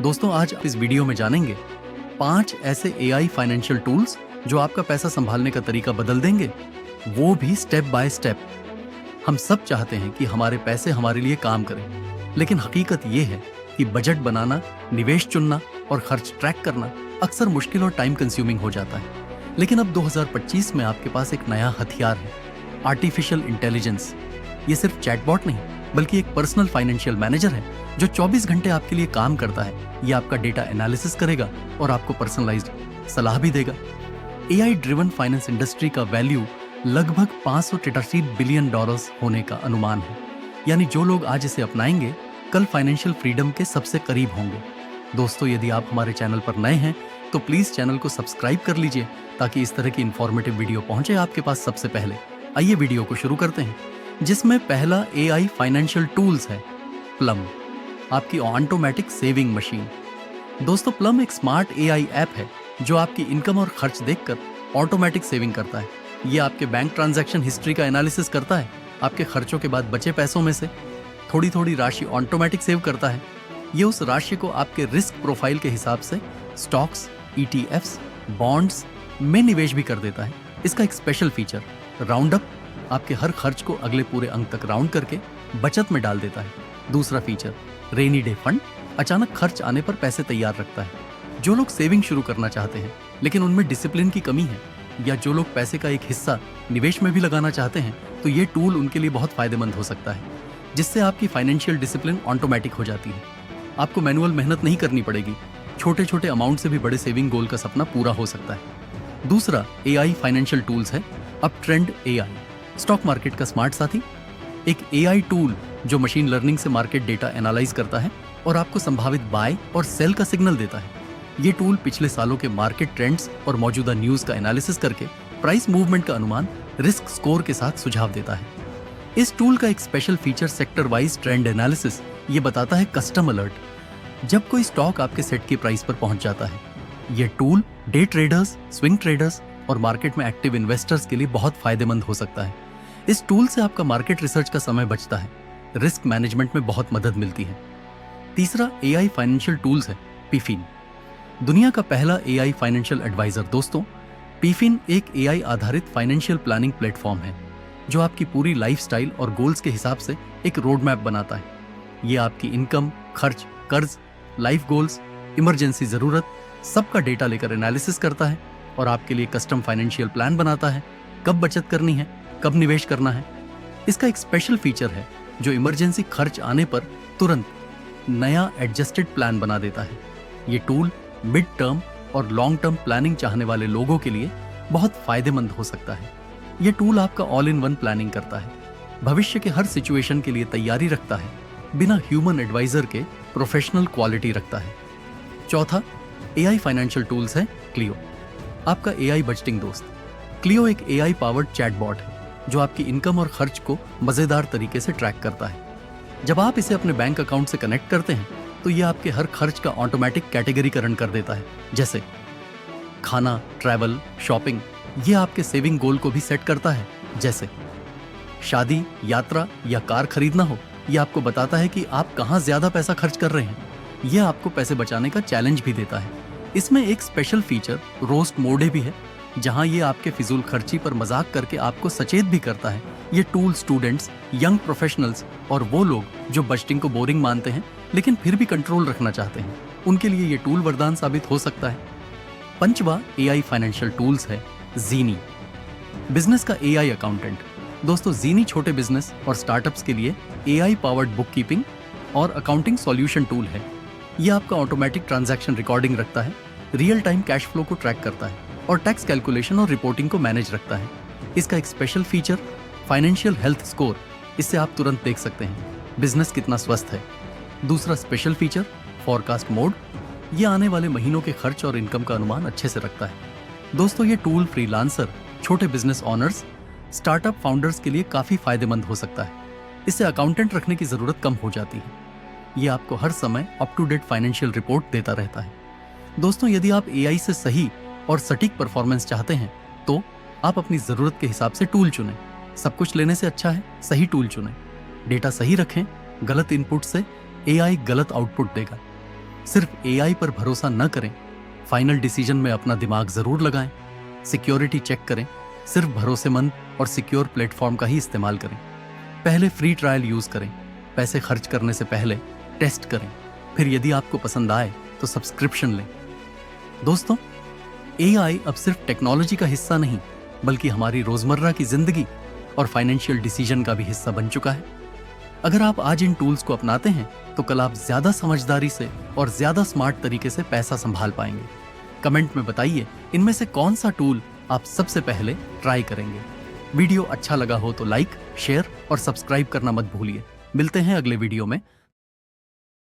दोस्तों आज इस वीडियो में जानेंगे 5 ऐसे एआई फाइनेंशियल टूल्स जो आपका पैसा संभालने का तरीका बदल देंगे, वो भी स्टेप बाय स्टेप। हम सब चाहते हैं कि हमारे पैसे हमारे लिए काम करें, लेकिन हकीकत ये है कि बजट बनाना, निवेश चुनना और खर्च ट्रैक करना अक्सर मुश्किल और टाइम कंज्यूमिंग हो जाता है। लेकिन अब 2025 में आपके पास एक नया हथियार है, आर्टिफिशियल इंटेलिजेंस। ये सिर्फ चैटबॉट नहीं, बल्कि एक पर्सनल फाइनेंशियल मैनेजर है जो 24 घंटे आपके लिए काम करता है। ये आपका डेटा एनालिसिस करेगा और आपको पर्सनलाइज्ड सलाह भी देगा। एआई ड्रिवन फाइनेंस इंडस्ट्री का वैल्यू लगभग $583 बिलियन होने का अनुमान है। यानी जो लोग आज इसे अपनाएंगे, कल फाइनेंशियल फ्रीडम के सबसे करीब होंगे। दोस्तों, यदि आप हमारे चैनल पर नए हैं तो प्लीज चैनल को सब्सक्राइब कर लीजिए ताकि इस तरह की इंफॉर्मेटिव वीडियो पहुंचे आपके पास सबसे पहले। आइए वीडियो को शुरू करते हैं, जिसमें पहला एआई फाइनेंशियल टूल्स है प्लम, आपकी ऑटोमेटिक सेविंग मशीन। दोस्तों, प्लम एक स्मार्ट एआई ऐप है जो आपकी इनकम और खर्च देखकर ऑटोमेटिक सेविंग करता है। ये आपके बैंक ट्रांजैक्शन हिस्ट्री का एनालिसिस करता है, आपके खर्चों के बाद बचे पैसों में से थोड़ी थोड़ी राशि ऑटोमेटिक सेव करता है। ये उस राशि को आपके रिस्क प्रोफाइल के हिसाब से स्टॉक्स, ईटीएफ्स, बॉन्ड्स में निवेश भी कर देता है। इसका एक स्पेशल फीचर राउंड अप, आपके हर खर्च को अगले पूरे अंक तक राउंड करके बचत में डाल देता है। दूसरा फीचर रेनी डे फंड, अचानक खर्च आने पर पैसे तैयार रखता है। जो लोग सेविंग शुरू करना चाहते हैं लेकिन उनमें डिसिप्लिन की कमी है, या जो लोग पैसे का एक हिस्सा निवेश में भी लगाना चाहते हैं, तो ये टूल उनके लिए बहुत फायदेमंद हो सकता है, जिससे आपकी फाइनेंशियल डिसिप्लिन ऑटोमेटिक हो जाती है। आपको मैनुअल मेहनत नहीं करनी पड़ेगी। छोटे छोटे अमाउंट से भी बड़े सेविंग गोल का सपना पूरा हो सकता है। दूसरा एआई फाइनेंशियल टूल्स है अपट्रेंड एआई, स्टॉक मार्केट का स्मार्ट साथी। एक एआई टूल जो मशीन लर्निंग से मार्केट डेटा एनालाइज करता है और आपको संभावित बाय और सेल का सिग्नल देता है। ये टूल पिछले सालों के मार्केट ट्रेंड्स और मौजूदा न्यूज का एनालिसिस करके प्राइस मूवमेंट का अनुमान रिस्क स्कोर के साथ सुझाव देता है। इस टूल का एक special feature sector wise trend analysis. ये बताता है कस्टम अलर्ट जब कोई स्टॉक आपके सेट की प्राइस पर पहुंच जाता है। ये tool day traders, swing traders और मार्केट में एक्टिव इन्वेस्टर्स के लिए बहुत फायदेमंद हो सकता है। इस टूल से आपका मार्केट रिसर्च का समय बचता है, रिस्क मैनेजमेंट में बहुत मदद मिलती है। तीसरा एआई फाइनेंशियल टूल्स है पीफिन, दुनिया का पहला एआई फाइनेंशियल एडवाइजर। दोस्तों, पीफिन एक एआई आधारित फाइनेंशियल प्लानिंग प्लेटफॉर्म है जो आपकी पूरी लाइफस्टाइल और गोल्स के हिसाब से एक रोड मैप बनाता है। ये आपकी इनकम, खर्च, कर्ज, लाइफ गोल्स, इमरजेंसी जरूरत सबका डेटा लेकर एनालिसिस करता है और आपके लिए कस्टम फाइनेंशियल प्लान बनाता है, कब बचत करनी है, कब निवेश करना है। इसका एक स्पेशल फीचर है जो इमरजेंसी खर्च आने पर तुरंत नया एडजस्टेड प्लान बना देता है। ये टूल मिड टर्म और लॉन्ग टर्म प्लानिंग चाहने वाले लोगों के लिए बहुत फायदेमंद हो सकता है। ये टूल आपका ऑल इन वन प्लानिंग करता है, भविष्य के हर सिचुएशन के लिए तैयारी रखता है, बिना ह्यूमन एडवाइजर के प्रोफेशनल क्वालिटी रखता है। चौथा एआई फाइनेंशियल टूल्स है क्लियो, आपका एआई बजटिंग दोस्त। क्लियो एक एआई पावर्ड चैटबॉट है जो आपकी इनकम और खर्च को मजेदार तरीके से ट्रैक करता है। जब आप इसे अपने बैंक अकाउंट से कनेक्ट करते हैं तो ये आपके हर खर्च का ऑटोमेटिक कैटेगरीकरण कर देता है, जैसे खाना, ट्रैवल, शॉपिंग। ये आपके सेविंग गोल को भी सेट करता है, जैसे शादी, यात्रा या कार खरीदना हो। ये आपको बताता है कि आप कहाँ ज्यादा पैसा खर्च कर रहे हैं। यह आपको पैसे बचाने का चैलेंज भी देता है। इसमें एक स्पेशल फीचर रोस्ट मोड भी है, जहां ये आपके फिजूल खर्ची पर मजाक करके आपको सचेत भी करता है। ये टूल स्टूडेंट्स, यंग प्रोफेशनल्स और वो लोग जो बजटिंग को बोरिंग मानते हैं लेकिन फिर भी कंट्रोल रखना चाहते हैं, उनके लिए ये टूल वरदान साबित हो सकता है। पंचवा एआई फाइनेंशियल टूल्स है जीनी, बिजनेस का एआई अकाउंटेंट। दोस्तों, जीनी छोटे बिजनेस और स्टार्टअप्स के लिए एआई पावर्ड बुक कीपिंग और अकाउंटिंग सॉल्यूशन टूल है। ये आपका ऑटोमेटिक ट्रांजैक्शन रिकॉर्डिंग रखता है, रियल टाइम कैश फ्लो को ट्रैक करता है और टैक्स कैलकुलेशन और रिपोर्टिंग को मैनेज रखता है। इसका एक special feature financial health score, इससे आप तुरंत देख सकते हैं बिजनेस कितना स्वस्थ है। दूसरा स्पेशल फीचर फॉरकास्ट मोड, ये आने वाले महीनों के खर्च और इनकम का अनुमान अच्छे से रखता है। दोस्तों, ये टूल फ्रीलांसर, छोटे बिजनेस ऑनर्स, स्टार्टअप फाउंडर्स के लिए काफी फायदेमंद हो सकता है। इससे अकाउंटेंट रखने की जरूरत कम हो जाती है। ये आपको हर समय up to date financial report देता रहता है। दोस्तों, यदि आप एआई से सही और सटीक परफॉर्मेंस चाहते हैं तो आप अपनी जरूरत के हिसाब से टूल चुनें। सब कुछ लेने से अच्छा है सही टूल चुनें। डेटा सही रखें, गलत इनपुट से एआई गलत आउटपुट देगा। सिर्फ एआई पर भरोसा न करें, फाइनल डिसीजन में अपना दिमाग जरूर लगाएं। सिक्योरिटी चेक करें, सिर्फ भरोसेमंद और सिक्योर प्लेटफॉर्म का ही इस्तेमाल करें। पहले फ्री ट्रायल यूज करें, पैसे खर्च करने से पहले टेस्ट करें, फिर यदि आपको पसंद आए तो सब्सक्रिप्शन लें। दोस्तों, एआई अब सिर्फ टेक्नोलॉजी का हिस्सा नहीं, बल्कि हमारी रोजमर्रा की जिंदगी और फाइनेंशियल डिसीजन का भी हिस्सा बन चुका है। अगर आप आज इन टूल्स को अपनाते हैं तो कल आप ज्यादा समझदारी से और ज्यादा स्मार्ट तरीके से पैसा संभाल पाएंगे। कमेंट में बताइए इनमें से कौन सा टूल आप सबसे पहले ट्राई करेंगे। वीडियो अच्छा लगा हो तो लाइक, शेयर और सब्सक्राइब करना मत भूलिए। मिलते हैं अगले वीडियो में